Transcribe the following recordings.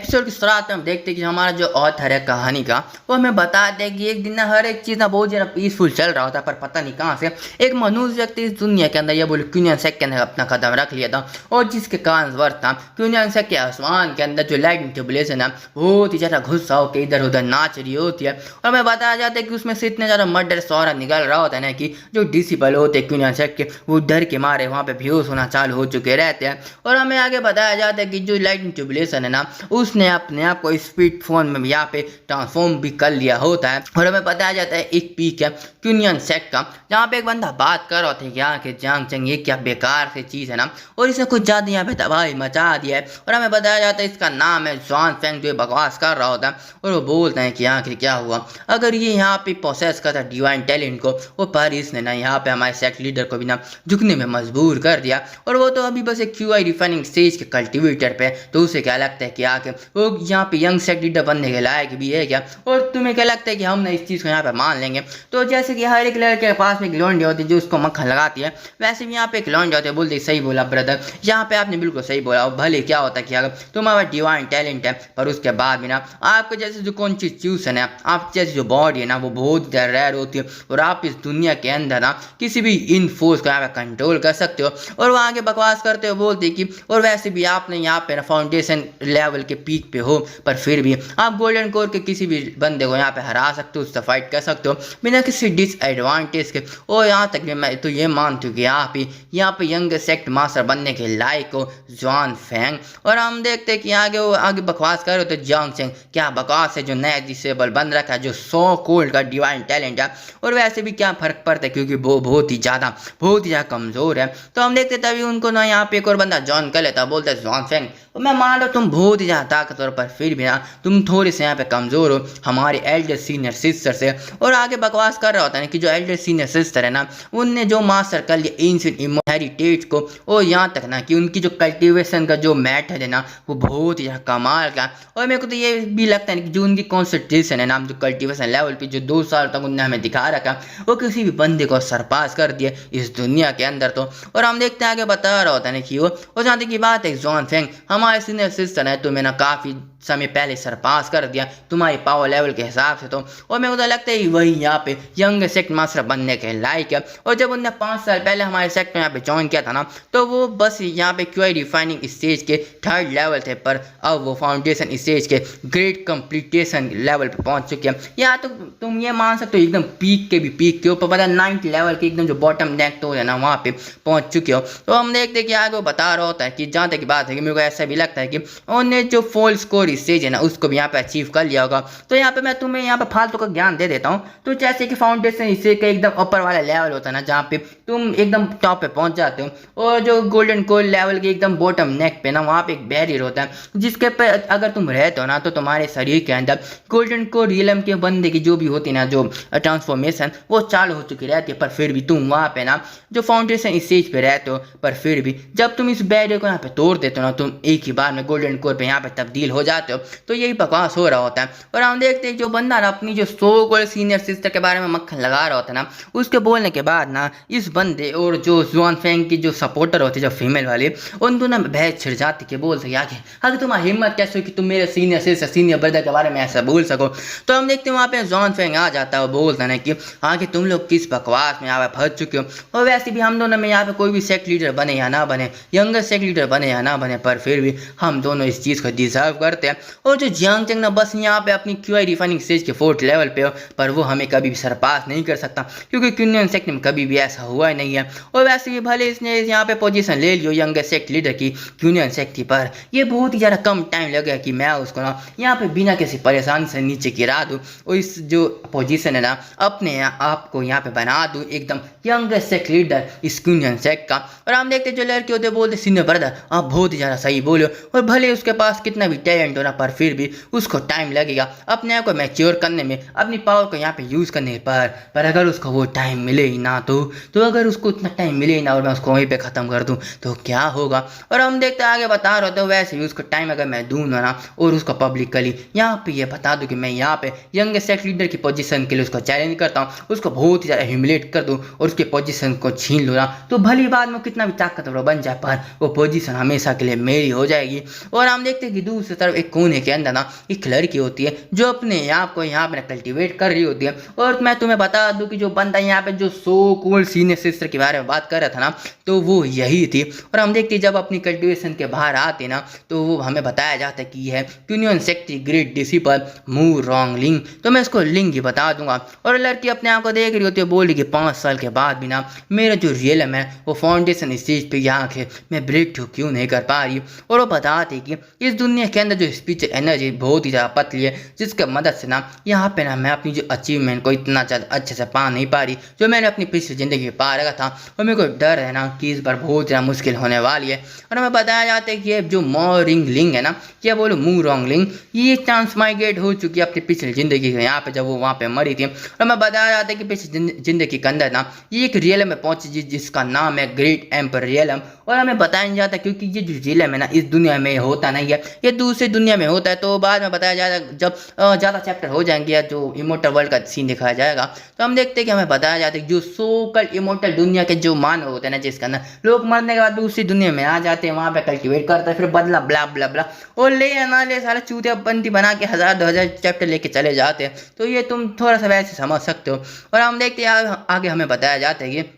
Episode की शुरुआत में हम देखते हैं कि हमारा जो ऑथर है कहानी का वो हमें बताते हैं कि एक दिन ना हर एक चीज़ ना बहुत ज़्यादा पीसफुल चल रहा होता है, पर पता नहीं कहाँ से एक मनुष्य व्यक्ति इस दुनिया के अंदर या बोले क्यूनियन सेक्ट के अंदर अपना कदम रख लिया था। और जिसके कारण वर्ष था क्यूनियन सेक्ट के आसमान के अंदर जो लाइट ट्यूबुलेशन है बहुत ही ज़्यादा गुस्सा होकर इधर उधर नाच रही होती है। और हमें बताया जाता है कि उसमें से इतने ज़्यादा मर्डर सौरा निकल रहा होता है ना कि जो डिसिपल होते हैं क्यूनियन सेक्ट के वो डर के मारे वहाँ पे बेहोश होना चालू हो चुके रहते हैं। और हमें आगे बताया जाता है कि जो लाइट ट्यूबुलेशन है ना उसने अपने आप को स्पीड फोन में यहाँ पे ट्रांसफॉर्म भी कर लिया होता है। और हमें बताया जाता है एक पीक है क्यूनियन सेक्ट का जहाँ पे एक बंदा बात कर रहा था कि यहाँ के जांग चंग ये क्या बेकार से चीज़ है ना, और इसने कुछ ज़्यादा यहाँ पे तबाही मचा दिया है। और हमें बताया जाता है इसका नाम है जॉन फेंग, जो बकवास कर रहा होता है और वो बोलते हैं कि आखिर क्या हुआ अगर ये यहाँ पे प्रोसेस करता डिवाइन टैलेंट को, वो पर इसने ना यहाँ पे हमारे सेक्ट लीडर को भी ना झुकने में मजबूर कर दिया। और वो तो अभी बस एक क्यूआई रिफाइनिंग स्टेज के कल्टिवेटर पे, तो उसे क्या लगता है कि आके वो यहाँ पे यंग सेक्ट लीडर बनने के लायक भी है क्या, और तुम्हें क्या लगता है कि हम ना इस चीज़ को यहाँ पे मान लेंगे। तो जैसे कि हर एक लड़के के पास में एक लौंडी होती है जो उसको मक्खन लगाती है, वैसे भी यहाँ पे एक लौंडी होती है। बोलते सही बोला ब्रदर, यहाँ पे आपने बिल्कुल सही बोला। और भले क्या होता है कि अगर तुम्हारा डिवाइन टैलेंट है पर उसके बाद भी ना आपके जैसे जो कॉन्स्टिट्यूशन है, आप जैसी जो बॉडी है ना वो बहुत रेयर होती है और आप इस दुनिया के अंदर ना किसी भी इन फोर्स को यहाँ पे कंट्रोल कर सकते हो। और वहाँ आगे बकवास करते हो बोलते कि और वैसे भी आपने यहाँ पे ना फाउंडेशन लेवल के पीक पे हो, पर फिर भी आप गोल्डन कोर के किसी भी बंदे को यहाँ पे हरा सकते हो, उससे फाइट कर सकते हो बिना किसी डिसएडवांटेज के। और यहाँ तक भी मैं तो ये मानती हूँ कि आप ही यहाँ पे यंग सेक्ट मास्टर बनने के लायक हो जॉन फेंग। और हम देखते हैं कि आगे बकवास कर रहे हो तो जांग चेंग क्या बकवास है जो नया डिसेबल बन रखा है, जो 100 कोल्ड का डिवाइन टैलेंट है। और वैसे भी क्या फर्क पड़ता है क्योंकि वो बहुत ही ज़्यादा कमज़ोर है। तो हम देखते तभी उनको ना यहाँ पे एक और बंदा जॉन कर लेता, बोलता है जॉन फेंग मैं मान लो तुम बहुत ही ज़्यादा ताकतवर पर फिर भी ना तुम थोड़े से यहाँ पे कमज़ोर हो हमारे एल्डर सीनियर सिस्टर से। और आगे बकवास कर रहा होता है कि जो एल्डर सीनियर सिस्टर है ना उनने जो मास्टर कर लिया एंशिएंट हेरिटेज को, और यहाँ तक ना कि उनकी जो कल्टीवेशन का जो मेथड है ना वो बहुत ही कमाल का। और मेरे को तो ये भी लगता है कि जो उनकी कॉन्सेंट्रेशन है ना जो कल्टीवेशन लेवल पे जो 2 साल तक उनने हमें दिखा रखा वो किसी भी बंदे को सरपास कर दिया इस दुनिया के अंदर। तो और हम देखते हैं आगे बता रहा होता है ना कि वो, और जहाँ तक की बात है जॉन फेंग हमारे सीनियर सिस्टर है तो मैंने काफ़ी समय पहले सरपास कर दिया तुम्हारी पावर लेवल के हिसाब से। तो और मेरे को तो लगता है वही यहाँ पे यंग सेक्ट मास्टर बनने के लायक है। और जब उनने 5 साल पहले हमारे सेक्ट में यहाँ पे ज्वाइन किया था ना तो वो बस यहाँ पे क्यूआई रिफाइनिंग स्टेज के 3rd लेवल थे, पर अब वो फाउंडेशन स्टेज के ग्रेट कंप्लीटेशन लेवल पे पहुँच चुके हैं। या तो तुम ये मान सकते हो एकदम पीक के भी पीक के ऊपर, पता 9th लेवल के एकदम जो बॉटम डेक तो है ना वहाँ पे पहुँच चुके हो। तो हम देखते हैं कि आगे वो बता रहा होता है कि जहाँ तक की बात है कि मेरे को ऐसा भी लगता है कि उन्होंने जो फुल स्कोर स्टेज है ना उसको भी यहाँ पे अचीव कर लिया होगा। तो यहाँ पे मैं तुम्हें यहाँ पे फालतू का ज्ञान दे देता हूँ। तो जैसे कि फाउंडेशन स्टेज का एकदम ऊपर वाला लेवल होता है ना जहाँ पे तुम एकदम टॉप पे पहुँच जाते हो, और जो गोल्डन कोर लेवल के एकदम बॉटम नेक पे ना वहाँ पे एक बैरियर होता है जिसके पे अगर तुम रहते हो ना तो तुम्हारे शरीर के अंदर गोल्डन कोर रियलम के बंदे की जो भी होती है ना जो ट्रांसफॉर्मेशन वो चालू हो चुकी रहती है। पर फिर भी तुम वहाँ पे ना जो फाउंडेशन स्टेज पे रहते हो, पर फिर भी जब तुम इस बैरियर को यहाँ पे तोड़ देते हो ना तुम एक ही बार में गोल्डन कोर पे यहाँ पे तब्दील हो जाते हो। तो यही बकवास हो रहा होता है। और हम देखते हैं जो बंदा ना अपनी जो 100 कोल्ड सीनियर सिस्टर के बारे में मक्खन लगा रहा होता है ना उसके बोलने के बाद ना इस बंदे और जो जॉन फेंग की जो सपोर्टर होती है जो फीमेल वाले उन दोनों में बहस छिड़ जाती के बोल सके आगे अगर तुम्हारी हिम्मत कैसे हो कि तुम मेरे सीनियर सिस्टर सीनियर ब्रदर के बारे में ऐसा बोल सको। तो हम देखते हैं वहाँ पे जॉन फेंग आ जाता है और बोलता है कि आगे तुम लोग किस बकवास में यहाँ पे फंस चुके हो। और वैसे भी हम दोनों में यहाँ पे कोई भी सेक्ट लीडर बने या ना बने, यंगर सेक्ट लीडर बने या ना बने, पर फिर भी हम दोनों इस चीज़ को डिजर्व करते हैं। और जो जियांग चंग ना बस यहाँ पे अपनी क्यूआई रिफाइनिंग स्टेज के 4th लेवल पे हो, पर वो हमें कभी भी सरपास नहीं कर सकता क्योंकि क्यूनियन सेक्ट में कभी भी ऐसा हुआ ही नहीं है। और वैसे भी भले इसने यहाँ पे पोजीशन ले लियो यंगर सेक्ट लीडर की क्यूनियन सेक्ट की, पर ये बहुत ही ज़्यादा कम टाइम लगे कि मैं उसको ना यहाँ पे बिना किसी परेशानी से नीचे गिरा दूँ और इस जो पोजीशन है ना अपने आप को यहाँ पे बना दूँ एकदम यंगर सेक्ट लीडर इस क्यूनियन सेक्ट का। और हम देखते जो लड़के होते बोलते सीनियर ब्रदर आप बहुत ही ज़्यादा सही बोलो, और भले उसके पास कितना भी टैलेंट हो ना पर फिर भी उसको टाइम लगेगा अपने आप को मैच्योर करने में, अपनी पावर को यहाँ पे यूज़ करने पर अगर उसको वो टाइम मिले ही ना तो अगर उसको उतना टाइम मिले ही ना और मैं उसको वहीं पे ख़त्म कर दूँ तो क्या होगा। और हम देखते आगे बता रहे हो वैसे भी उसको टाइम अगर मैं दूँ ना और उसको पब्लिकली यहाँ पे ये बता दूँ कि मैं यहाँ पे यंग सेक्ट लीडर की पोजीशन के लिए उसको चैलेंज करता हूँ, उसको बहुत ही ज़्यादा ह्यूमिलेट कर दूँ और उसके पोजीशन को छीन लूँ ना, तो भली बाद में कितना भी ताकतवर बन जाए पर वो पोजीशन हमेशा के लिए मेरी हो जाएगी। और हम देखते हैं कि दूसरी तरफ एक कोने के अंदर ना एक लड़की होती है जो अपने आप को यहाँ पे कल्टीवेट कर रही होती है। और मैं तुम्हें बता दूं कि जो बंदा यहाँ पे जो सो कूल सीनियर सिस्टर के बारे में बात कर रहा था ना, तो वो यही थी। और हम देखते जब अपनी कल्टिवेशन के बाहर आते ना, तो वो हमें बताया जाता है कि यह है क्यूनियन सेक्ट ग्रेट डिसिपल मू रॉन्ग लिंग। तो मैं इसको लिंग ही बता दूंगा। और लड़की अपने आप को देख रही होती है, बोली कि 5 साल के बाद भी ना मेरा जो रियलम है वो फाउंडेशन स्टेज पे यहाँ है, मैं ब्रेक थ्रू क्यों नहीं कर पा रही। और वो बताते कि इस दुनिया के अंदर जो स्पिरिचुअल एनर्जी बहुत ही ज़्यादा पतली है, जिसकी मदद से ना यहाँ पे ना मैं अपनी जो अचीवमेंट को इतना ज़्यादा अच्छे से पा नहीं पा रही जो मैंने अपनी पिछली ज़िंदगी में पा रखा था। और मेरे को डर है ना कि इस बार बहुत ज़्यादा मुश्किल होने वाली है। और हमें बताया जाता है कि ये जो मॉरिंग लिंग है ना, क्या बोलो मू रॉन्ग लिंग, ये ट्रांसमाइग्रेट हो चुकी है अपनी पिछली ज़िंदगी के यहाँ पे जब वो वहाँ पे मरी थी। और हमें बताया जाता है कि पिछली ज़िंदगी के अंदर ना ये एक रियलम में पहुंची जिसका नाम है ग्रेट एम्पर रियलम। और हमें बताया नहीं जाता क्योंकि ये जो रियलम है ना इस दुनिया में होता नहीं है, ये दूसरी दुनिया में होता है। तो बाद में बताया जाएगा जब ज़्यादा चैप्टर हो जाएंगे या जो इमोर्टल वर्ल्ड का सीन दिखाया जाएगा, तो हम देखते हैं कि हमें बताया जाता है जो सोकल इमोर्टल दुनिया के जो मानव होते हैं ना, जिसके अंदर लोग मरने के बाद दूसरी दुनिया में आ जाते हैं, वहाँ पे कल्टिवेट करते हैं, फिर बदला ब्ला ब्ला ब्ला और ले या ना ले सारा चूतिया बंदी बना के 1000-2000 चैप्टर लेके चले जाते हैं। तो ये तुम थोड़ा सा वैसे समझ सकते हो। और हम देखते हैं आगे हमें बताया जाता है कि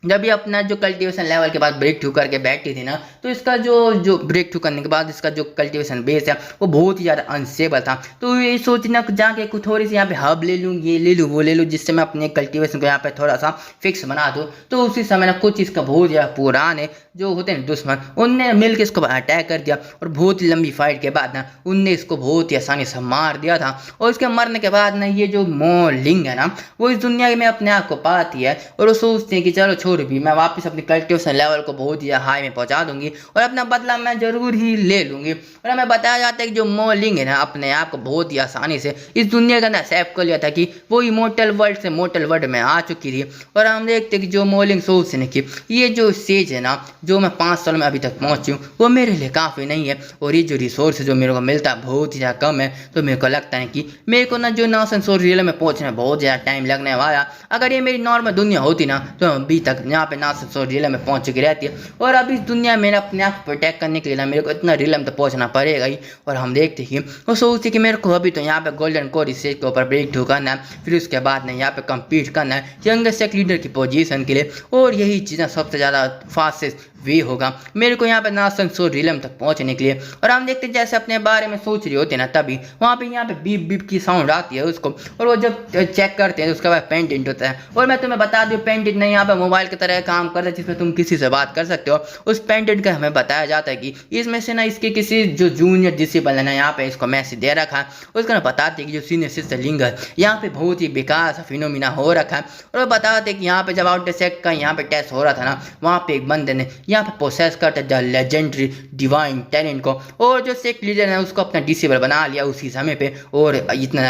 जब ये अपना जो कल्टीवेशन लेवल के बाद ब्रेक थ्रू करके बैठी थी ना, तो इसका जो ब्रेक थ्रू करने के बाद इसका जो कल्टीवेशन बेस है वो बहुत ही ज़्यादा अनस्टेबल था। तो ये सोचना जाके कुछ थोड़ी सी यहाँ पे हब ले लूँ, ये ले लूँ, वो ले लूँ, जिससे मैं अपने कल्टीवेशन को यहाँ पे थोड़ा सा फिक्स बना दूँ। तो उसी समय ना कुछ इसका बहुत ज़्यादा पुराने जो होते हैं दुश्मन, उनने मिल के इसको अटैक कर दिया। और बहुत ही लंबी फाइट के बाद ना उनने इसको बहुत ही आसानी से मार दिया था। और इसके मरने के बाद ना ये जो मॉलिंग है ना, वो इस दुनिया में अपने आप को पाती है और वो सोचते हैं कि चलो छोड़ भी, मैं वापस अपनी कल्टिवेशन लेवल को बहुत ही हाई में पहुंचा दूंगी और अपना बदला मैं जरूर ही ले लूंगी। और हमें बताया जाता है कि जो मॉलिंग है ना अपने आप को बहुत ही आसानी से इस दुनिया के अंदर एक्सेप्ट कर लिया था कि वो इमोर्टल वर्ल्ड से मोर्टल वर्ल्ड में आ चुकी थी। और हम देखते हैं कि जो मॉलिंग सोचने की ये जो स्टेज है ना, जो मैं 5 साल में अभी तक पहुंची हूँ, वो मेरे लिए काफ़ी नहीं है। और ये जो रिसोर्स जो मेरे को मिलता है बहुत ही ज़्यादा कम है। तो मेरे को लगता है कि मेरे को ना जो नासन सोर रियल में पहुंचने में बहुत ज़्यादा टाइम लगने वाला। अगर ये मेरी नॉर्मल दुनिया होती ना, तो अभी तक यहाँ पे नासन सोर रियल में पहुंच चुकी रहती है। और अब इस दुनिया में अपने आप को प्रोटेक्ट करने के लिए ना मेरे को इतना रियल में तो पहुंचना पड़ेगा ही। और हम देखते हैं वो सोचते कि मेरे को अभी तो यहाँ पे गोल्डन कोर स्टेज के ऊपर ब्रेक थ्रू करना है, फिर उसके बाद ना यहाँ पे कम्पीट करना है यंगेस्ट टेक लीडर की पोजीशन के लिए। और यही चीज़ें सबसे ज़्यादा फास्टेस्ट वे होगा मेरे को यहाँ पे नासन सोर रियलम तक पहुँचने के लिए। और हम देखते हैं जैसे अपने बारे में सोच रही होती है ना, तभी वहाँ पे यहाँ पे बीप बीप की साउंड आती है उसको। और वो जब चेक करते हैं तो उसके बाद पेंडेंट होता है। और मैं तुम्हें बता दूँ पेंडेंट नहीं यहाँ पे मोबाइल की तरह काम करता है जिसमें तुम किसी से बात कर सकते हो। उस पेंडेंट का हमें बताया जाता है कि इसमें से ना इसके किसी जो जूनियर डिसिपल है ना यहाँ पे इसको मैसेज दे रखा है। उसका ना बताते हैं कि जो सीनियर सिस्टर लिंग है यहाँ पे बहुत ही बेकार सा फिनोमिना हो रखा है। और वो बताते हैं कि यहाँ पे जब आउट सेक का यहाँ पे टेस्ट हो रहा था ना, वहाँ पे एक बंदे ने यहाँ पे प्रोसेस करते द लेजेंडरी डिवाइन टैलेंट को, और जो सेक्ट लीडर है उसको अपना डिसेबल बना लिया उसी समय पे। और इतना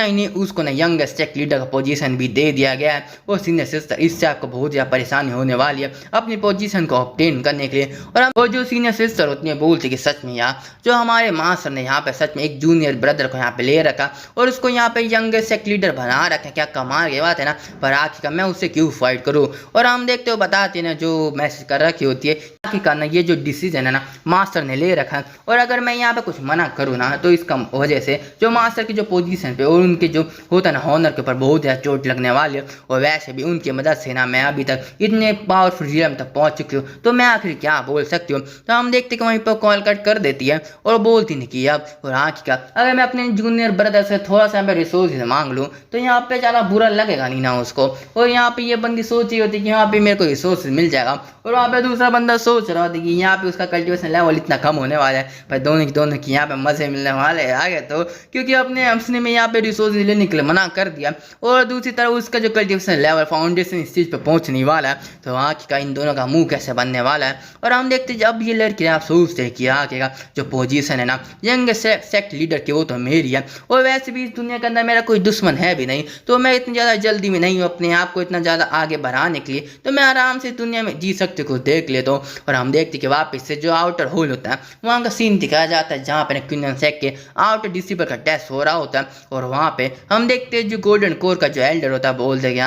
ही नहीं उसको ना यंगेस्ट सेक्ट लीडर का पोजीशन भी दे दिया गया है। और सीनियर सिस्टर इससे आपको बहुत ज़्यादा परेशानी होने वाली है अपनी पोजीशन को ऑब्टेन करने के लिए। और जो सीनियर सिस्टर होती है बोलती कि सच में यार जो हमारे मास्टर ने यहाँ पे सच में एक जूनियर ब्रदर को यहाँ पे ले रखा और उसको यहाँ पे यंगेस्ट सेक्ट लीडर बना रखा, क्या कमाल की बात है ना। पर आखिर मैं उससे क्यों फाइट करूँ। और हम देखते हो बताते हैं ना जो मैसेज कर रखी होती है आखिरकार ना ये जो डिसीजन है ना मास्टर ने ले रखा है। और अगर मैं यहाँ पे कुछ मना करूँ ना तो इसका वजह से जो मास्टर की जो पोजीशन पे और उनके जो होता है ना हॉनर के ऊपर बहुत ज़्यादा चोट लगने वाली है। और वैसे भी उनकी मदद से ना मैं अभी तक इतने पावरफुल रियम तक पहुँच चुकी हूँ, तो मैं आखिर क्या बोल सकती हूँ। तो हम देखते कि वहीं पर कॉल कट कर देती है और बोलती नहीं कि अब। और आखिरकार अगर मैं अपने जूनियर ब्रदर से थोड़ा सा रिसोर्स मांग लूँ तो यहाँ पे ज़्यादा बुरा लगेगा नहीं ना उसको। और यहाँ पे ये बंदी सोच रही होती कि यहाँ पे मेरे को रिसोर्स मिल जाएगा, और वहाँ पे दूसरा बंदा सोच रहा होता कि यहाँ पे उसका कल्टीवेशन लेवल इतना कम होने वाला है, पर दोनों की यहाँ पे मजे मिलने वाले हैं आगे तो, क्योंकि अपने अपने में यहाँ पे रिसोर्स लेने के लिए मना कर दिया। और दूसरी तरफ उसका जो कल्टीवेशन लेवल फाउंडेशन इस चीज़ पे पहुँचने वाला है, तो आगे का इन दोनों का मुंह कैसे बनने वाला है। और हम देखते जब ये लड़के आप सोचते हैं कि आगे का जो पोजीशन है ना यंग सेक्ट लीडर की वो तो मेरी है। और वैसे भी इस दुनिया के अंदर मेरा कोई दुश्मन है भी नहीं, तो मैं इतनी ज़्यादा जल्दी में नहीं हूँ अपने आप को इतना ज़्यादा आगे बढ़ाने के लिए। तो मैं आराम से दुनिया में जी सकते को देख लेता हूँ। और हम देखते कि वापस से जो आउटर होल होता है वहाँ का सीन दिखाया जाता है जहाँ पे क्यूनियन सेक्ट के आउटर डिसिपल का टेस्ट हो रहा होता है। और वहाँ पे हम देखते हैं जो गोल्डन कोर का जो एल्डर होता है बोलते हैं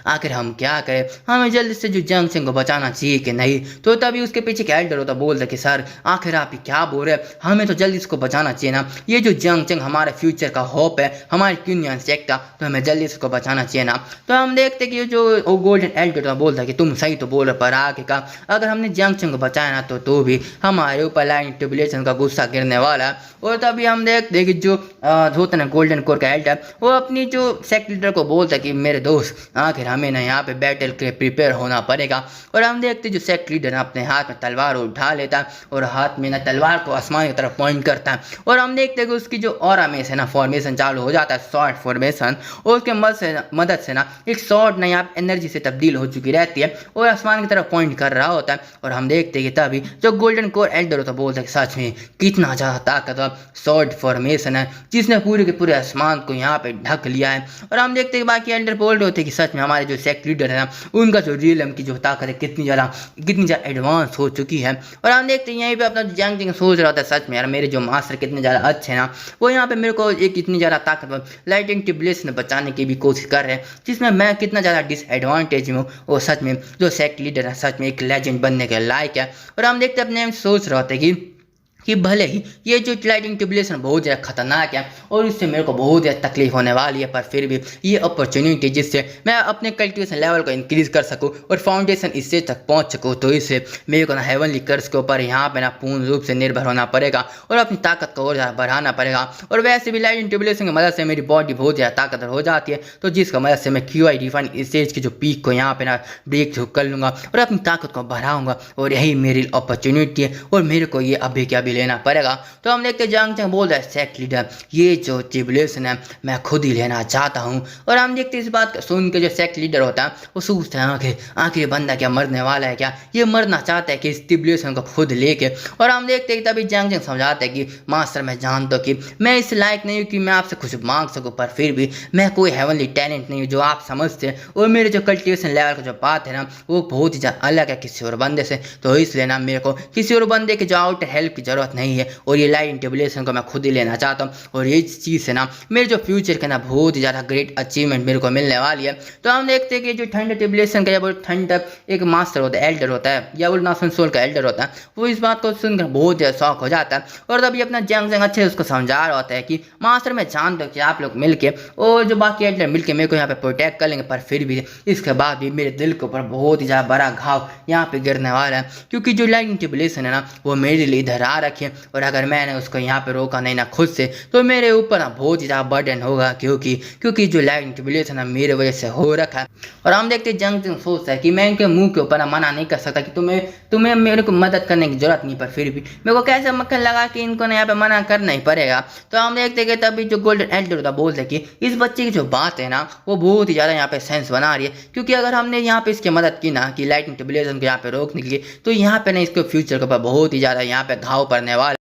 आखिर हम क्या करें, हमें जल्दी से जो जंग सिंह को बचाना चाहिए कि नहीं। तो तभी उसके पीछे क्या एल्डर होता बोलता कि सर आखिर आप क्या बोल रहे हैं, हमें तो जल्दी इसको बचाना चाहिए ना, ये जो जंग सिंह हमारे फ्यूचर का होप है, हमारे यूनियन सेक्ट का, तो हमें जल्दी इसको बचाना चाहिए ना। तो हम देखते कि जो गोल्डन एल्डर होता बोलता कि तुम सही तो बोल रहे, पर आगे का अगर हमने जंग सिंह को बचाया ना तो भी हमारे ऊपर लाइन ट्रिबुलेशन का गुस्सा गिरने वाला है। और तभी हम देखते कि जो होता ना गोल्डन कोर का एल्डर, वो अपनी जो सेक्ट लीडर को बोलता कि मेरे दोस्त आखिर हमें ना यहाँ पे बैटल के प्रिपेयर होना पड़ेगा। और हम देखते जो सेक्ट लीडर अपने हाथ में तलवार उठा लेता है और हाथ में ना तलवार को आसमान की तरफ पॉइंट करता है। और हम देखते कि उसकी जो ऑरा में से ना फॉर्मेशन चालू हो जाता है, शॉर्ट फॉर्मेशन, और उसके मदद से ना एक शॉर्ट ना यहाँ एनर्जी से तब्दील हो चुकी रहती है और आसमान की तरफ पॉइंट कर रहा होता है। और हम देखते कि तभी जो गोल्डन कोर एल्डर होता बोलता है सच में कितना ज़्यादा ताकतवर शॉर्ट फॉर्मेशन है जिसने पूरे के पूरे आसमान को यहाँ पे ढक लिया है। और हम देखते हैं बाकी एल्डर बोल रहे होते कि सच में हमारे जो सेक्ट लीडर है ना उनका जो रियलम की जो ताकत है कितनी ज़्यादा एडवांस हो चुकी है। और हम देखते हैं यहीं पे अपना जंग सिंह सोच रहा था सच में यार मेरे जो मास्टर कितने ज़्यादा अच्छे हैं ना, वो यहाँ पे मेरे को एक इतनी ज़्यादा ताकतवर लाइटिंग ट्रिबुलेशन बचाने की भी कोशिश कर रहे हैं जिसमें मैं कितना ज़्यादा डिसएडवांटेज हूँ। और सच में जो सेक्ट लीडर है सच में एक लेजेंड बनने के लायक है। और हम देखते अपने सोच रहे थे कि भले ही ये जो लाइटिंग ट्रिबुलेशन बहुत ज़्यादा खतरनाक है और इससे मेरे को बहुत ज़्यादा तकलीफ होने वाली है, पर फिर भी ये अपॉर्चुनिटी जिससे मैं अपने कल्टिवेशन लेवल को इंक्रीज़ कर सकूं और फाउंडेशन इससे तक पहुंच सकूं, तो इससे मेरे को ना हेवनली कर्स के ऊपर यहाँ पे ना पूर्ण रूप से निर्भर होना पड़ेगा और अपनी ताकत को और ज़्यादा बढ़ाना पड़ेगा। और वैसे भी लाइटिंग ट्रिबुलेशन की मदद से मेरी बॉडी बहुत ज़्यादा ताकतवर हो जाती है, तो जिसकी मदद से मैं QI डिफाइन स्टेज की जो पीक को यहाँ पे ना ब्रेक थ्रू कर लूँगा और अपनी ताकत को बढ़ाऊँगा। और यही मेरी अपॉर्चुनिटी है और मेरे को ये अभी क्या भी लेना पड़ेगा। तो हम देखते जंग सिंह बोल रहा है सेक्ट लीडर ये जो ट्रिबुलेशन है मैं खुद ही लेना चाहता हूँ। और हम देखते इस बात को सुन के जो सेक्ट लीडर होता है वो सोचता है आखिर बंदा क्या मरने वाला है, क्या ये मरना चाहता है कि इस ट्रिबुलेशन को खुद लेके। और हम देखते हैं तभी जंग सिंह समझाता है कि मास्टर मैं जानता हूँ कि मैं इस लायक नहीं हूँ कि मैं आपसे कुछ मांग सकूँ, पर फिर भी मैं कोई हेवनली टैलेंट नहीं हूँ जो आप समझते हैं। और मेरे जो कल्टिवेशन लेवल का जो बात है ना वो बहुत ही ज़्यादा अलग है किसी और बंदे से, तो इसलिए ना मेरे को किसी और बंदे की जो आउटर हेल्प की ज़रूरत नहीं है और ये लाइटिंग ट्रिबुलेशन को मैं खुद ही लेना चाहता हूँ। और ये चीज़ से ना मेरे जो फ्यूचर के ना बहुत ही ज़्यादा ग्रेट अचीवमेंट मेरे को मिलने वाली है। तो हम देखते हैं कि जो थंडर ट्रिबुलेशन का या वो थंडर एक मास्टर होता है एल्डर होता है या वो नासन सोल का एल्डर होता है, वो इस बात को सुनकर बहुत ज़्यादा शौक हो जाता है। और तभी अपना जंग सिंह अच्छे से उसको समझा रहा होता है कि मास्टर मैं जानता हूँ कि आप लोग मिलके और जो बाकी एल्डर मिलके मेरे को यहाँ पे प्रोटेक्ट कर लेंगे, पर फिर भी इसके बाद भी मेरे दिल के ऊपर बहुत ही ज़्यादा बड़ा घाव यहाँ पे गिरने वाला है, क्योंकि जो लाइटिंग ट्रिबुलेशन है ना वो मेरे लिए इधर आ रखी है और अगर मैंने उसको यहाँ पे रोका नहीं ना खुद से तो मेरे ऊपर ना बहुत ही ज़्यादा बर्डन होगा, क्योंकि जो लाइटिंग ट्रिबुलेशन है मेरे वजह से हो रखा है। और हम देखते जंग सिंह सोचता है कि मैं इनके मुंह के ऊपर ना मना नहीं कर सकता कि तुम्हें मेरे को मदद करने की जरूरत नहीं, पर फिर भी मेरे को कैसे मक्खन लगा कि इनको ना यहाँ पे मना करना ही पड़ेगा। तो हम देखते कि तभी जो गोल्डन एल्डर होता बोलते हैं कि इस बच्चे की जो बात है ना वो बहुत ही ज़्यादा यहाँ पे सेंस बना रही है, क्योंकि अगर हमने यहाँ पे इसकी मदद की ना कि लाइटिंग ट्रिबुलेशन को यहाँ पे रोकने के लिए, तो यहाँ पे ना इसके फ्यूचर के ऊपर बहुत ही ज़्यादा यहाँ पे घाव पड़ने वाला।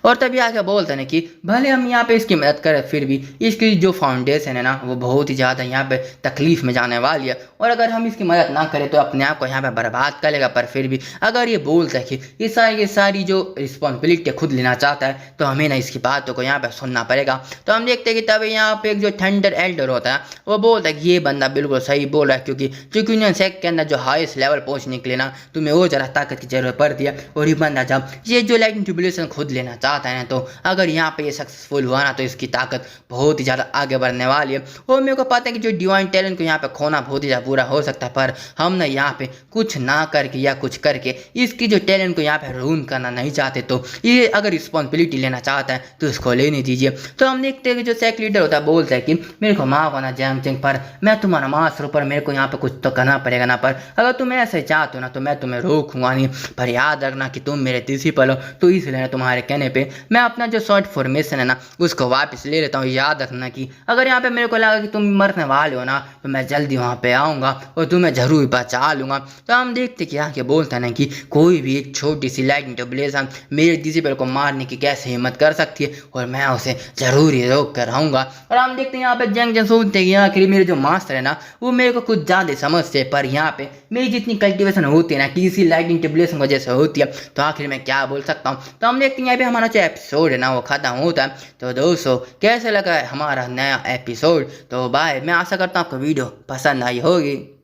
और तभी आगे बोलते हैं कि भले हम यहाँ पे इसकी मदद करें फिर भी इसकी जो फाउंडेशन है ना वो बहुत ही ज़्यादा यहाँ पे तकलीफ में जाने वाली है, और अगर हम इसकी मदद ना करें तो अपने आप को यहाँ पे बर्बाद कर लेगा। पर फिर भी अगर ये बोलता है कि ये सारी जो रिस्पॉन्सिबिलिटी खुद लेना चाहता है तो हमें ना इसकी बातों को यहाँ पर सुनना पड़ेगा। तो हम देखते हैं कि तभी यहाँ पे एक जो थंडर एल्डर होता है वो बोलता है कि ये बंदा बिल्कुल सही बोल रहा है, क्योंकि यूनियन सेक्ट के अंदर जो हाईएस्ट लेवल पहुँचने के लिए ना तुम्हें वो ज़रा ताकत की जरूरत पड़ती है। और ये बंदा जब ये जो लाइटिंग ट्रिबुलेशन खुद लेना चाहता है ना, तो अगर यहाँ पे ये सक्सेसफुल हुआ ना तो इसकी ताकत बहुत ही ज़्यादा आगे बढ़ने वाली है। और मेरे को पता है कि जो डिवाइन टैलेंट को यहाँ पे खोना बहुत ही ज़्यादा बुरा हो सकता है, पर हम ना यहाँ पे कुछ ना करके या कुछ करके इसकी जो टैलेंट को यहाँ पे रून करना नहीं चाहते, तो ये अगर रिस्पॉन्सिबिलिटी लेना चाहता है तो इसको लेने दीजिए। तो हम देखते हैं कि जो सेक्ट लीडर होता है बोलता है कि मेरे को माफ होना जंग सिंह, पर मैं तुम्हारा मास्टर पर मेरे को यहाँ पे कुछ तो करना पड़ेगा ना, पर अगर तुम ऐसे चाहते हो ना तो मैं तुम्हें रोकूंगा नहीं, पर याद रखना कि तुम मेरे प्रिंसिपल हो, तो इसलिए तुम्हारे कहने पर मैं अपना जो शॉर्ट फॉर्मेशन है ना उसको वापस ले लेता हूँ। याद रखना कि अगर यहाँ पे मेरे को लगा कि तुम मरने वाले हो ना तो मैं जल्दी वहाँ पे आऊँगा और तुम्हें ज़रूर बचा लूँगा। तो हम देखते कि आके बोलता ना कि कोई भी एक छोटी सी लाइटिंग ट्रिबुलेशन मेरे प्रिंसिपल को मारने की कैसे हिम्मत कर सकती है, और मैं उसे ज़रूर ही रोक कर आऊँगा। और हम देखते हैं यहाँ पे जंग सोचते हैं कि आखिर मेरे जो मास्टर है ना वो मेरे को कुछ ज़्यादा समझते हैं, पर यहाँ पे मेरी जितनी कल्टिवेशन होती है ना किसी लाइटिंग ट्रिबुलेशन वजह से होती है, तो आखिर मैं क्या बोल सकता हूँ। तो हम देखते हैं यहाँ पे हमारा जो एपिसोड है ना वो खत्म होता है। तो दोस्तों कैसे लगा है हमारा नया एपिसोड, तो बाय। मैं आशा करता हूँ आपको वीडियो पसंद आई होगी।